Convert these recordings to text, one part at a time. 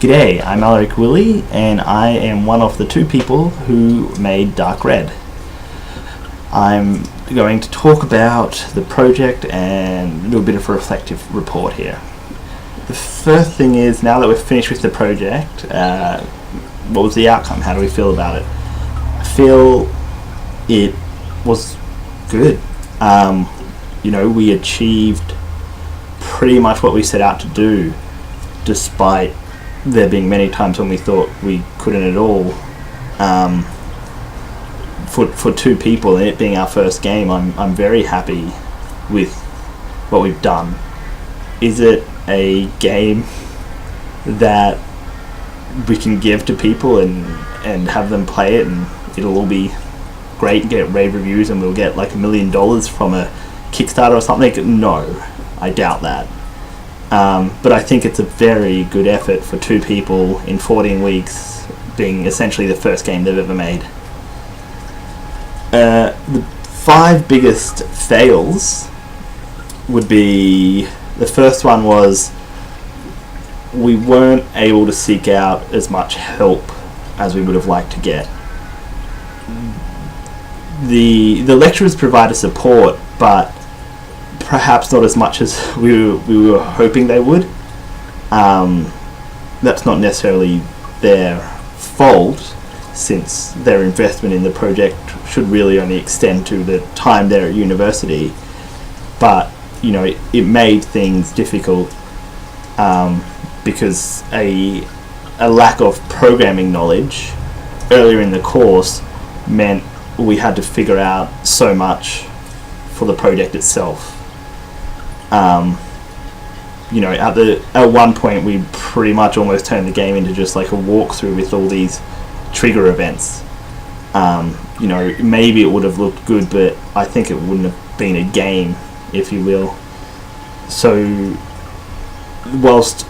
G'day, I'm Alaric Willie, and I am one of the two people who made Dark Red. I'm going to talk about the project and do a bit of a reflective report here. The first thing is, now that we're finished with the project, what was the outcome? How do we feel about it? I feel it was good. We achieved pretty much what we set out to do, despite there being many times when we thought we couldn't at all. For two people and it being our first game, I'm very happy with what we've done. Is it a game that we can give to people and have them play it and it'll all be great, get rave reviews, and we'll get like $1 million from a Kickstarter or something? No, I doubt that. But I think it's a very good effort for two people in 14 weeks, being essentially the first game they've ever made. The 5 biggest fails would be, the first one was we weren't able to seek out as much help as we would have liked to get. The lecturers provided support, but perhaps not as much as we were hoping they would. That's not necessarily their fault, since their investment in the project should really only extend to the time they're at university. But it made things difficult because a lack of programming knowledge earlier in the course meant we had to figure out so much for the project itself. At one point we pretty much almost turned the game into just like a walkthrough with all these trigger events. Maybe it would have looked good, but I think it wouldn't have been a game, if you will. So whilst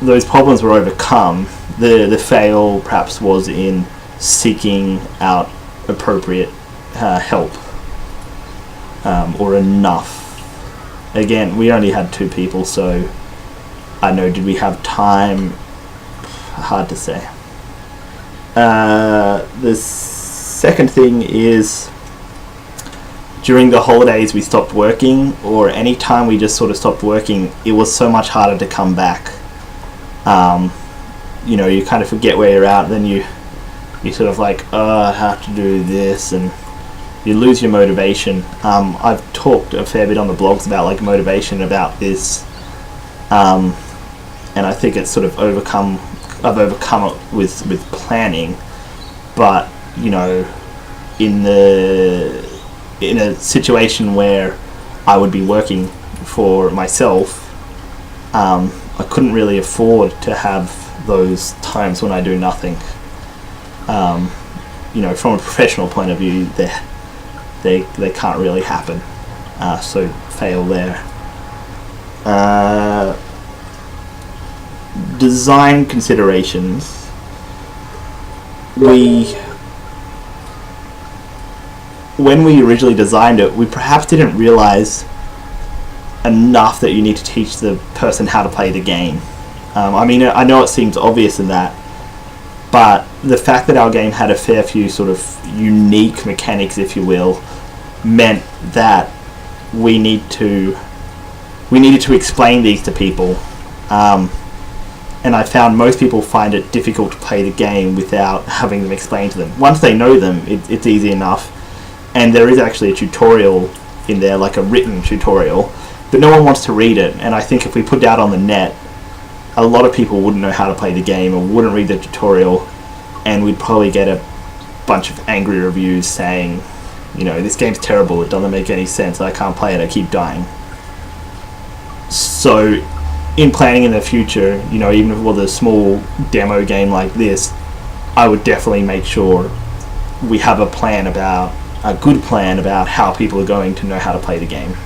those problems were overcome, the fail perhaps was in seeking out appropriate help, or enough. Again, we only had 2 people, so I know, did we have time? Hard to say. The second thing is, during the holidays we stopped working, or any time we just sort of stopped working, it was so much harder to come back. You kind of forget where you're at, then you sort of like, I have to do this, and you lose your motivation. I've talked a fair bit on the blogs about like motivation about this, and I think it's sort of I've overcome it with planning. But in a situation where I would be working for myself, I couldn't really afford to have those times when I do nothing. From a professional point of view, they can't really happen. So fail there. Design considerations. When we originally designed it, we perhaps didn't realize enough that you need to teach the person how to play the game. I know it seems obvious in that, but the fact that our game had a fair few sort of unique mechanics, if you will, meant that we needed to explain these to people. And I found most people find it difficult to play the game without having them explain to them. Once they know them, it's easy enough. And there is actually a tutorial in there, like a written tutorial, but no one wants to read it. And I think if we put it out on the net, a lot of people wouldn't know how to play the game or wouldn't read the tutorial, and we'd probably get a bunch of angry reviews saying, this game's terrible, it doesn't make any sense, I can't play it, I keep dying. So in planning in the future, even if it was a small demo game like this, I would definitely make sure we have a good plan about how people are going to know how to play the game.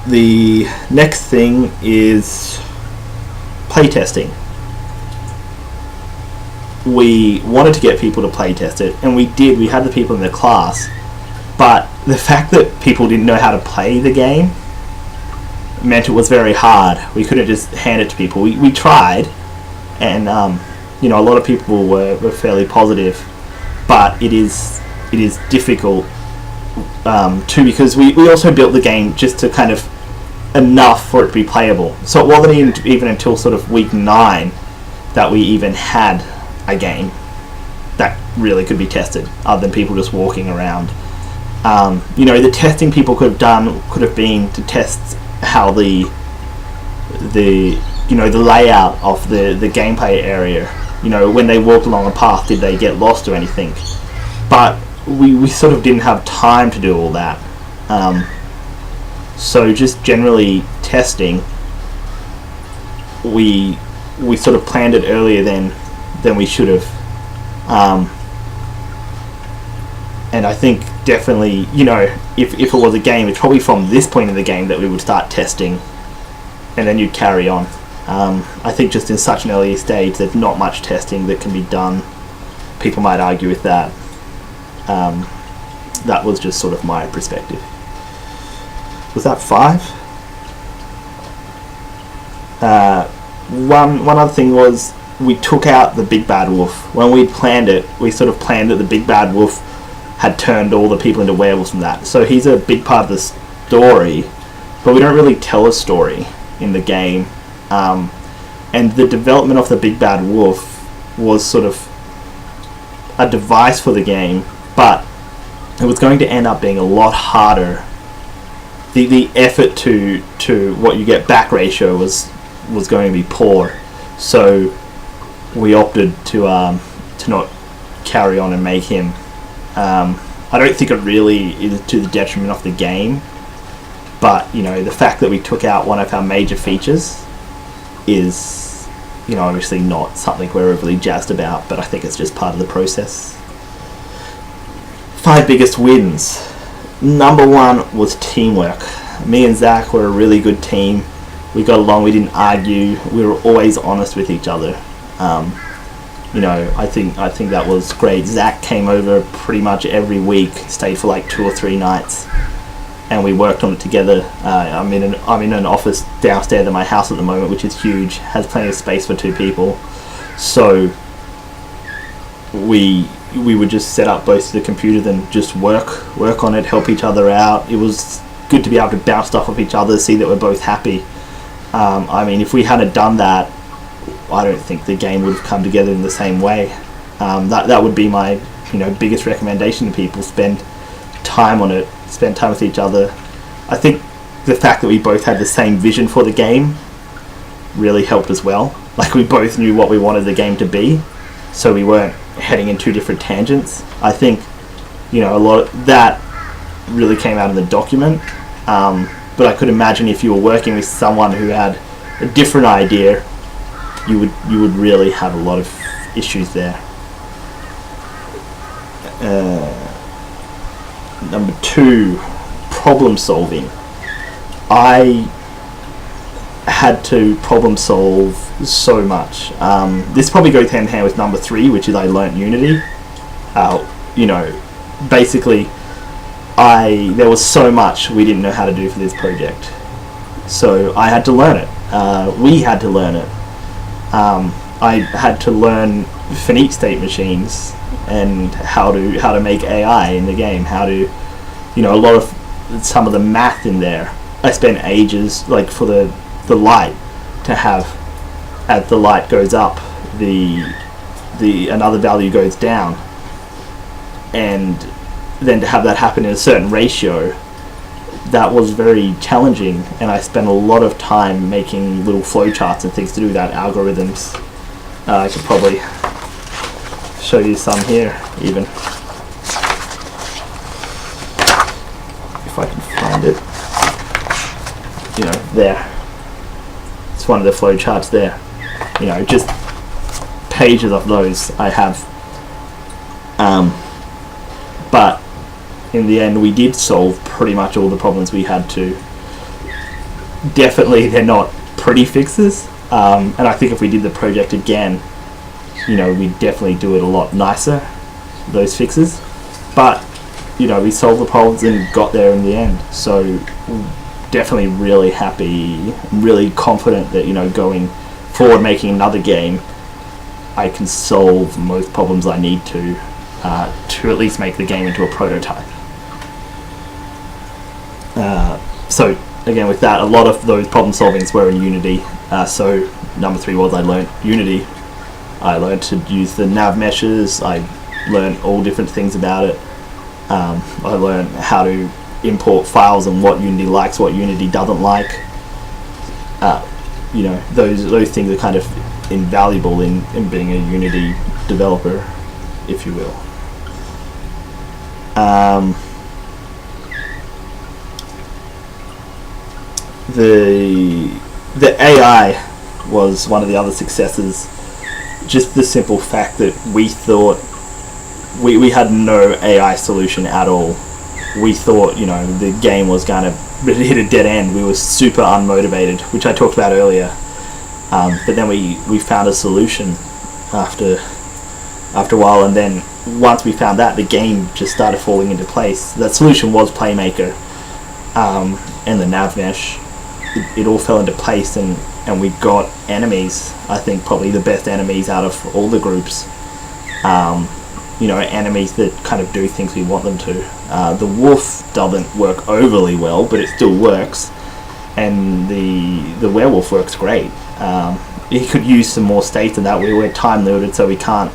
The next thing is playtesting. We wanted to get people to playtest it, and we did. We had the people in the class, but the fact that people didn't know how to play the game meant it was very hard. We couldn't just hand it to people. We tried, and a lot of people were fairly positive, but it is difficult too, because we also built the game just to kind of enough for it to be playable. So it wasn't even until sort of week 9 that we even had a game that really could be tested, other than people just walking around. The testing people could have been to test how the layout of the gameplay area. When they walked along a path, did they get lost or anything? But we sort of didn't have time to do all that. So just generally testing, we sort of planned it earlier than we should have. And I think definitely, if it was a game, it's probably from this point in the game that we would start testing, and then you'd carry on. I think just in such an early stage, there's not much testing that can be done. People might argue with that. That was just sort of my perspective. Was that 5? One other thing was we took out the big bad wolf. When we planned it, we sort of planned that the big bad wolf had turned all the people into werewolves from that. So he's a big part of the story, but we don't really tell a story in the game. And the development of the big bad wolf was sort of a device for the game, but it was going to end up being a lot harder. The effort to what you get back ratio was going to be poor, so we opted to not carry on and make him. I don't think it really is to the detriment of the game, but the fact that we took out one of our major features is obviously not something we're overly jazzed about, but I think it's just part of the process. 5 biggest wins. Number 1 was teamwork. Me and Zach were a really good team. We got along, we didn't argue, we were always honest with each other. I think that was great. Zach came over pretty much every week, stayed for like 2 or 3 nights, and we worked on it together. I'm in an office downstairs at my house at the moment, which is huge, has plenty of space for 2 people. So we would just set up both the computers and just work on it, help each other out. It was good to be able to bounce stuff off each other, see that we're both happy. If we hadn't done that, I don't think the game would have come together in the same way. That would be my biggest recommendation to people: spend time on it, spend time with each other. I think the fact that we both had the same vision for the game really helped as well. Like, we both knew what we wanted the game to be, so we weren't heading in 2 different tangents. I think a lot of that really came out in the document, but I could imagine if you were working with someone who had a different idea, you would really have a lot of issues there. Number 2, problem solving. I had to problem solve so much. This probably goes hand in hand with number 3, which is I learnt Unity. Basically, there was so much we didn't know how to do for this project, so I had to learn it. We had to learn it. I had to learn finite state machines and how to make AI in the game, how to, a lot of some of the math in there. I spent ages, like, for the light to have, as the light goes up, the another value goes down, and then to have that happen in a certain ratio, that was very challenging, and I spent a lot of time making little flowcharts and things to do with that, algorithms. I could probably show you some here, even if I can find it. There. It's one of the flowcharts there. Just pages of those I have. But in the end, we did solve pretty much all the problems we had to. Definitely, they're not pretty fixes, and I think if we did the project again, we'd definitely do it a lot nicer, those fixes. But we solved the problems and got there in the end. So definitely really happy, really confident that going forward, making another game, I can solve most problems I need to at least make the game into a prototype. So again, with that, a lot of those problem solvings were in Unity. So number 3 was I learned Unity. I learned to use the nav meshes. I learned all different things about it. I learned how to import files and what Unity likes, what Unity doesn't like. Those things are kind of invaluable in being a Unity developer, if you will. The AI was one of the other successes. Just the simple fact that we thought we had no AI solution at all. We thought the game was going to hit a dead end. We were super unmotivated, which I talked about earlier. But then we found a solution after a while, and then once we found that, the game just started falling into place. That solution was Playmaker, and the nav mesh. It all fell into place, and we got enemies. I think probably the best enemies out of all the groups. Enemies that kind of do things we want them to. The wolf doesn't work overly well, but it still works, and the werewolf works great. You could use some more states in that. We're time limited, so we can't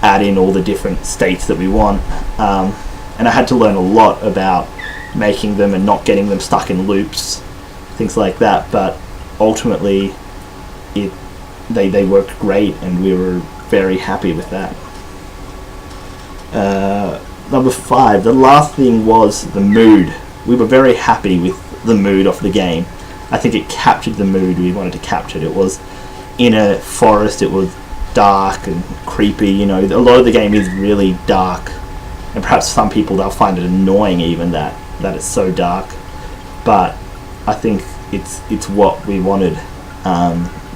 add in all the different states that we want. And I had to learn a lot about making them and not getting them stuck in loops, things like that. But ultimately, they worked great, and we were very happy with that. Number 5, the last thing was the mood. We were very happy with the mood of the game. I think it captured the mood we wanted to capture. It was in a forest, it was dark and creepy. A lot of the game is really dark, and perhaps some people, they'll find it annoying even that it's so dark, but I think it's what we wanted.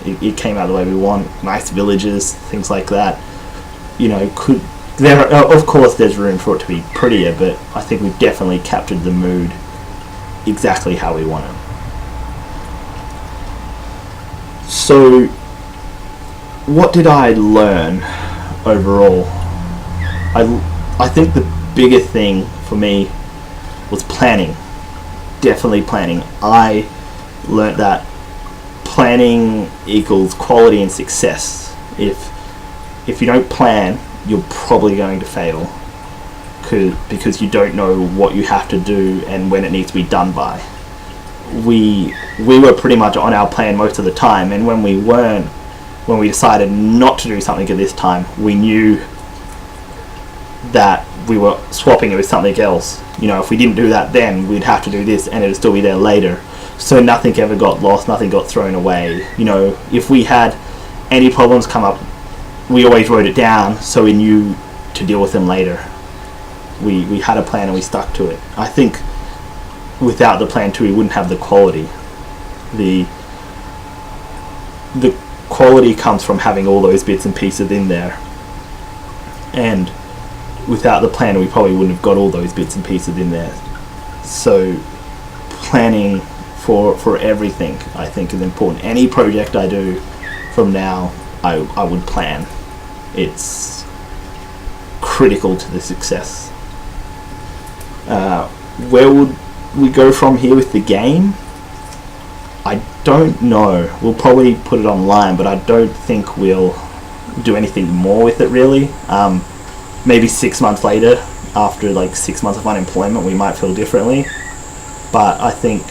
It came out the way we want. Nice villages, things like that. Of course there's room for it to be prettier, but I think we've definitely captured the mood exactly how we want it. So what did I learn overall? I think the biggest thing for me was planning. Definitely planning. I learnt that planning equals quality and success. If you don't plan, you're probably going to fail because you don't know what you have to do and when it needs to be done by. We were pretty much on our plan most of the time, and when we decided not to do something at this time, we knew that we were swapping it with something else. If we didn't do that then, we'd have to do this and it would still be there later. So nothing ever got lost, nothing got thrown away. If we had any problems come up, we always wrote it down so we knew to deal with them later. We had a plan and we stuck to it. I think without the plan too, we wouldn't have the quality. The quality comes from having all those bits and pieces in there, and without the plan we probably wouldn't have got all those bits and pieces in there. So planning for everything, I think, is important. Any project I do from now, I would plan. It's critical to the success. Where would we go from here with the game? I don't know. We'll probably put it online, but I don't think we'll do anything more with it really. Maybe 6 months later, after 6 months of unemployment, we might feel differently. But I think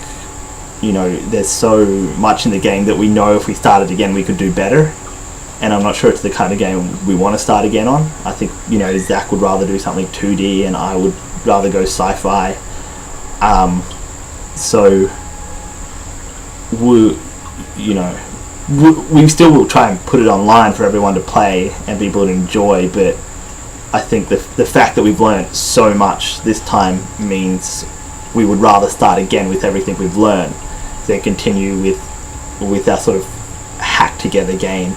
there's so much in the game that we know if we started again we could do better, and I'm not sure it's the kind of game we want to start again on. I think Zach would rather do something 2D and I would rather go sci-fi. So we still will try and put it online for everyone to play and people to enjoy, but I think the fact that we've learned so much this time means we would rather start again with everything we've learned than continue with our sort of hack together game.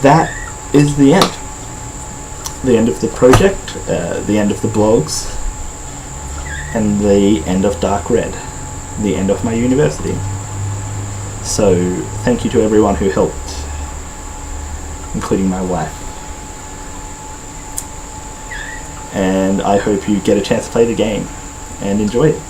That is the end. the end of the project, the end of the blogs, and the end of Dark Red, the end of my university. So thank you to everyone who helped, including my wife. And I hope you get a chance to play the game and enjoy it.